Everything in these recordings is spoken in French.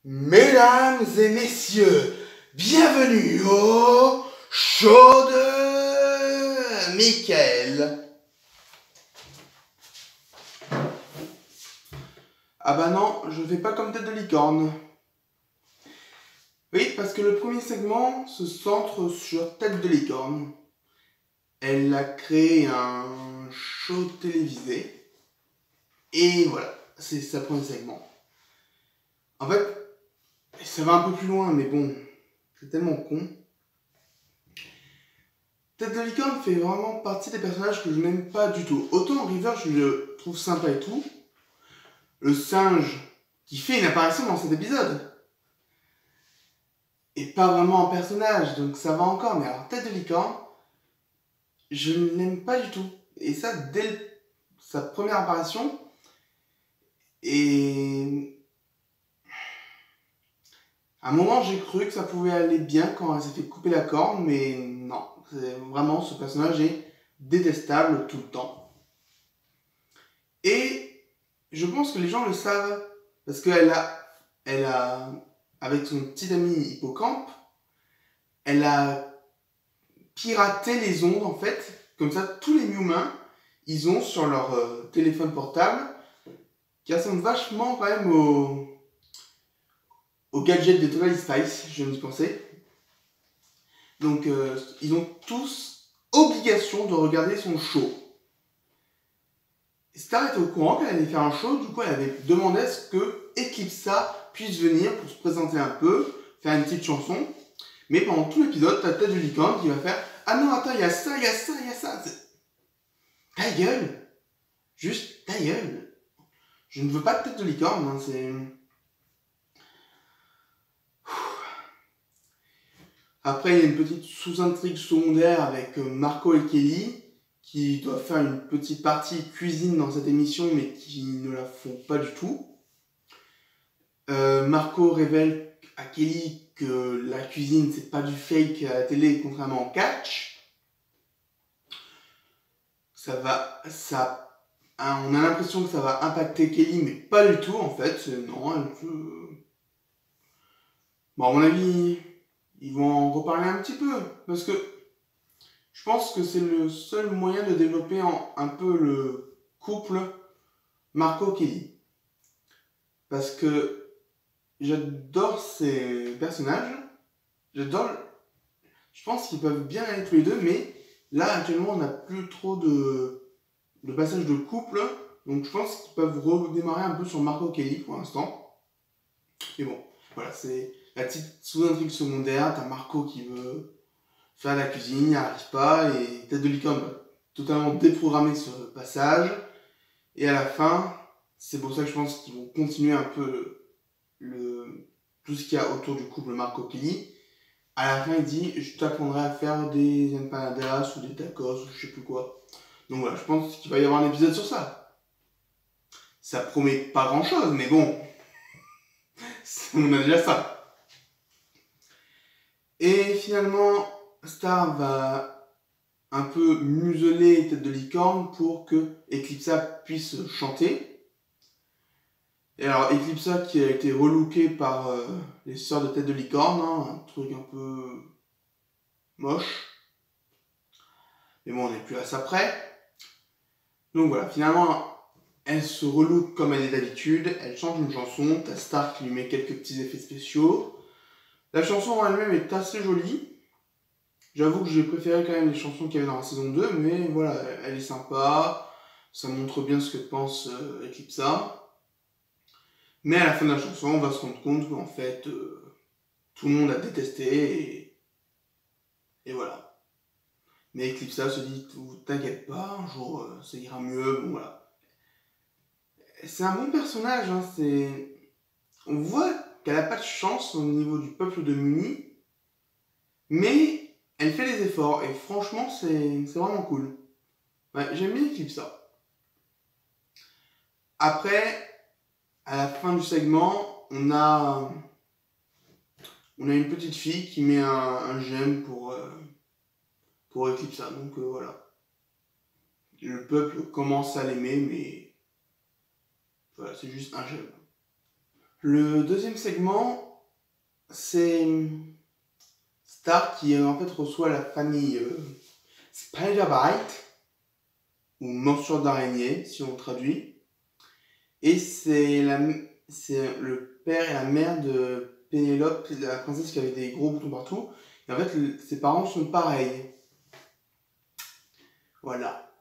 Mesdames et messieurs, bienvenue au show de Mickaël. Ah bah non, je fais pas comme tête de licorne. Oui, parce que le premier segment se centre sur Tête de licorne. Elle a créé un show télévisé. Et voilà, c'est sa premier segment. En fait, ça va un peu plus loin, mais bon, c'est tellement con. Tête de licorne fait vraiment partie des personnages que je n'aime pas du tout. Autant River, je le trouve sympa et tout. Le singe qui fait une apparition dans cet épisode est pas vraiment un personnage, donc ça va encore. Mais alors, Tête de licorne, je ne l'aime pas du tout. Et ça, dès sa première apparition. Et à un moment, j'ai cru que ça pouvait aller bien quand elle s'est fait couper la corne, mais non. Vraiment, ce personnage est détestable tout le temps. Et je pense que les gens le savent, parce qu'elle a, avec son petit ami Hippocampe, elle a piraté les ondes en fait. Comme ça, tous les humains, ils ont sur leur téléphone portable, qui ressemble vachement quand même au gadget de Totally Spice, je viens d'y penser. Donc, ils ont tous obligation de regarder son show. Star était au courant qu'elle allait faire un show, du coup elle avait demandé à ce que Eclipsa puisse venir pour se présenter un peu, faire une petite chanson. Mais pendant tout l'épisode, t'as Tête de licorne qui va faire « Ah non, attends, il y a ça, il y a ça, il y a ça !» Ta gueule! Juste ta gueule! Je ne veux pas de Tête de licorne, hein, c'est... Après, il y a une petite sous-intrigue secondaire avec Marco et Kelly, qui doivent faire une petite partie cuisine dans cette émission, mais qui ne la font pas du tout. Marco révèle à Kelly que la cuisine, c'est pas du fake à la télé, contrairement au catch. On a l'impression que ça va impacter Kelly, mais pas du tout, en fait. Non, Bon, à mon avis, ils vont en reparler un petit peu, parce que je pense que c'est le seul moyen de développer un peu le couple Marco-Kelly. Parce que j'adore ces personnages. Je pense qu'ils peuvent bien aller tous les deux, mais là, actuellement, on n'a plus trop de passage de couple. Donc, je pense qu'ils peuvent redémarrer un peu sur Marco-Kelly pour l'instant. Et bon, voilà, c'est la petite sous-intrigue secondaire. T'as Marco qui veut faire la cuisine, il n'y arrive pas, et Tête de licorne va totalement déprogrammer ce passage. Et à la fin, c'est pour ça que je pense qu'ils vont continuer un peu tout ce qu'il y a autour du couple Marco-Kelly. À la fin, il dit « Je t'apprendrai à faire des empanadas ou des tacos ou je sais plus quoi. » Donc voilà, je pense qu'il va y avoir un épisode sur ça. Ça promet pas grand-chose, mais bon, on a déjà ça. Et finalement, Star va un peu museler Tête de licorne pour que Eclipsa puisse chanter. Et alors, Eclipsa qui a été relooké par les sœurs de Tête de licorne, hein, un truc un peu moche. Mais bon, on n'est plus à ça près. Donc voilà, finalement, elle se relook comme elle est d'habitude. Elle chante une chanson. T'as Star qui lui met quelques petits effets spéciaux. La chanson en elle-même est assez jolie. J'avoue que j'ai préféré quand même les chansons qu'il y avait dans la saison 2, mais voilà, elle est sympa. Ça montre bien ce que pense Eclipsa. Mais à la fin de la chanson, on va se rendre compte qu'en fait, tout le monde a détesté. Et voilà. Mais Eclipsa se dit, t'inquiète pas, un jour ça ira mieux, bon voilà. C'est un bon personnage, hein, on voit qu'elle a pas de chance au niveau du peuple de Muni, mais elle fait les efforts, et franchement c'est vraiment cool. Ouais, j'aime bien Eclipsa. Après, à la fin du segment, on a une petite fille qui met un j'aime pour Eclipsa, donc voilà. Le peuple commence à l'aimer, mais voilà, c'est juste un j'aime. Le deuxième segment, c'est Star qui en fait reçoit la famille Spider-Bite, ou morsure d'araignée si on traduit. Et c'est le père et la mère de Pénélope, la princesse qui avait des gros boutons partout. Et en fait, ses parents sont pareils. Voilà.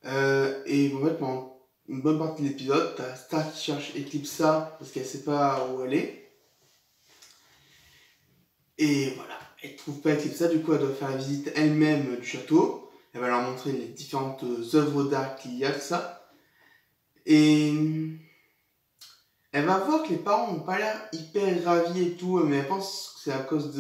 Et en fait, pendant une bonne partie de l'épisode, t'as Star qui cherche Eclipsa parce qu'elle sait pas où elle est. Et voilà, elle trouve pas Eclipsa, du coup elle doit faire la visite elle-même du château. Elle va leur montrer les différentes œuvres d'art qu'il y a de ça. Et elle va voir que les parents n'ont pas l'air hyper ravis et tout, mais elle pense que c'est à cause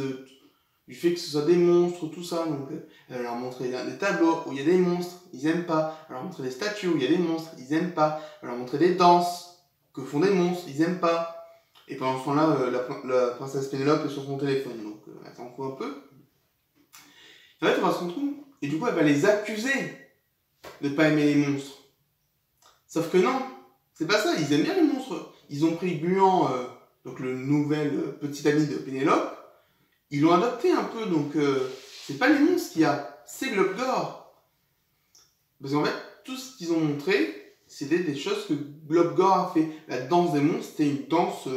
du fait que ce soit des monstres, tout ça. Donc elle va leur montrer des tableaux où il y a des monstres, ils aiment pas. Elle va leur montrer des statues où il y a des monstres, ils aiment pas. Elle va leur montrer des danses que font des monstres, ils aiment pas. Et pendant ce temps-là, la princesse Pénélope est sur son téléphone, donc elle s'en fout un peu. En fait, on va se rendre compte, et du coup, elle va les accuser de pas aimer les monstres. Sauf que non, c'est pas ça, ils aiment bien les monstres. Ils ont pris Gluant, donc le nouvel petit ami de Pénélope, ils l'ont adopté un peu, donc c'est pas les monstres qu'il y a, c'est Globgor. Parce qu'en fait, tout ce qu'ils ont montré, c'était des choses que Globgor a fait. La danse des monstres, c'était une danse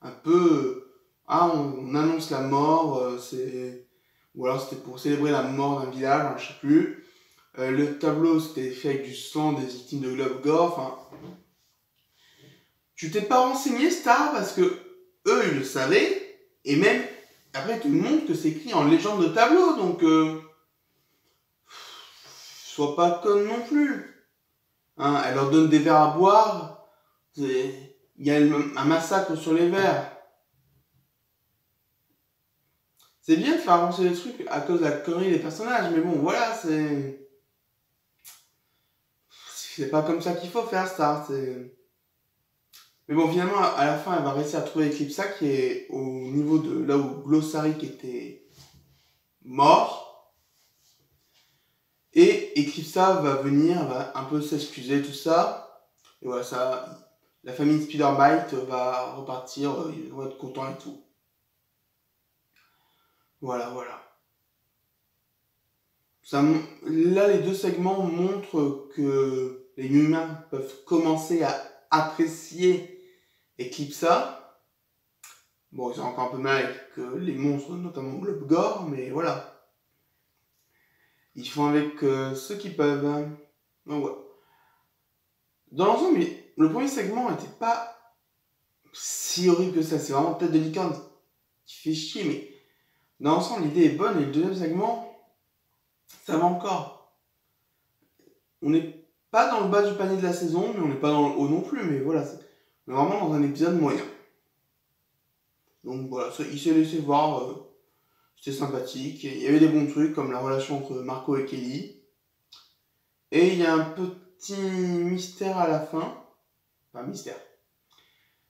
un peu... on annonce la mort, ou alors c'était pour célébrer la mort d'un village, je sais plus. Le tableau, c'était fait avec du sang des victimes de Globgor. Enfin, tu t'es pas renseigné, Star, parce que eux, ils le savaient, et même, après, ils te montrent que c'est écrit en légende de tableau, donc... sois pas conne non plus. Hein, elle leur donne des verres à boire. Il y a un massacre sur les verres. C'est bien de faire avancer les trucs à cause de la connerie des personnages, mais bon, voilà, c'est pas comme ça qu'il faut faire, Star. Mais bon, finalement, à la fin, elle va réussir à trouver Eclipsa qui est au niveau de là où Glossaric était mort. Et Eclipsa va venir, va un peu s'excuser, tout ça. Et voilà, ça, la famille Spider-Bite va repartir, ils vont être contents et tout. Voilà, voilà. Là, les deux segments montrent que les humains peuvent commencer à apprécier Eclipsa. Bon, ils ont encore un peu mal avec les monstres, notamment Globgor, mais voilà. Ils font avec ce qu'ils peuvent. Donc voilà. Dans l'ensemble, le premier segment n'était pas si horrible que ça. C'est vraiment Tête de Licorne qui fait chier, mais dans l'ensemble, l'idée est bonne. Et le deuxième segment, ça va encore. On n'est pas dans le bas du panier de la saison, mais on n'est pas dans le haut non plus. Mais voilà, on est vraiment dans un épisode moyen. Donc voilà, il s'est laissé voir. C'était sympathique. Il y avait des bons trucs, comme la relation entre Marco et Kelly. Et il y a un petit mystère à la fin. Enfin, mystère.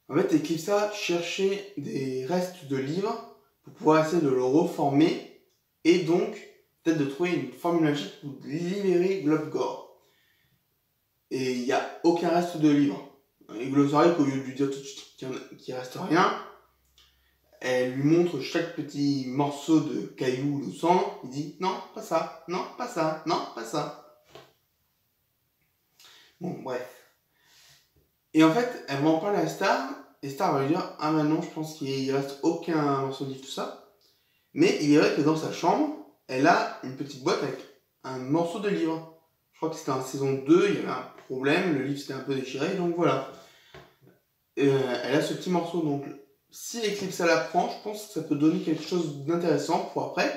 En fait, Eclipsa cherchait des restes de livres pour pouvoir essayer de le reformer et donc peut-être de trouver une formule magique pour libérer Globgor. Et il n'y a aucun reste de livre. Et Glossaric, au lieu de lui dire tout de suite qu'il ne reste rien, elle lui montre chaque petit morceau de caillou ou de sang. Il dit non, pas ça, non, pas ça, non, pas ça. Bon, bref. Et en fait, elle va en parler à Star, et Star va lui dire ah ben non, je pense qu'il reste aucun morceau de livre, tout ça. Mais il est vrai que dans sa chambre, elle a une petite boîte avec un morceau de livre. Je crois que c'était en saison 2, il y avait un problème, le livre s'était un peu déchiré, donc voilà. Elle a ce petit morceau, donc si Eclipsa la prend, je pense que ça peut donner quelque chose d'intéressant pour après.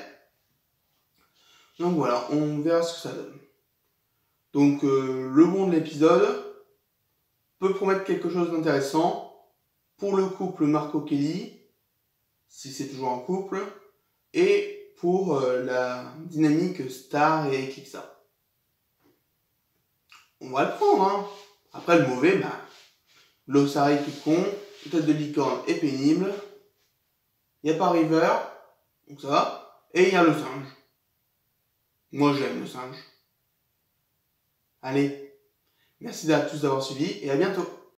Donc voilà, on verra ce que ça donne. Donc le bon de l'épisode peut promettre quelque chose d'intéressant pour le couple Marco-Kelly, si c'est toujours un couple, et pour la dynamique Star et Eclipsa. On va le prendre, hein. Après le mauvais, Glossaric est con, Tête de Licorne est pénible, il n'y a pas River, donc ça va, et il y a le singe. Moi j'aime le singe. Allez, merci à tous d'avoir suivi et à bientôt.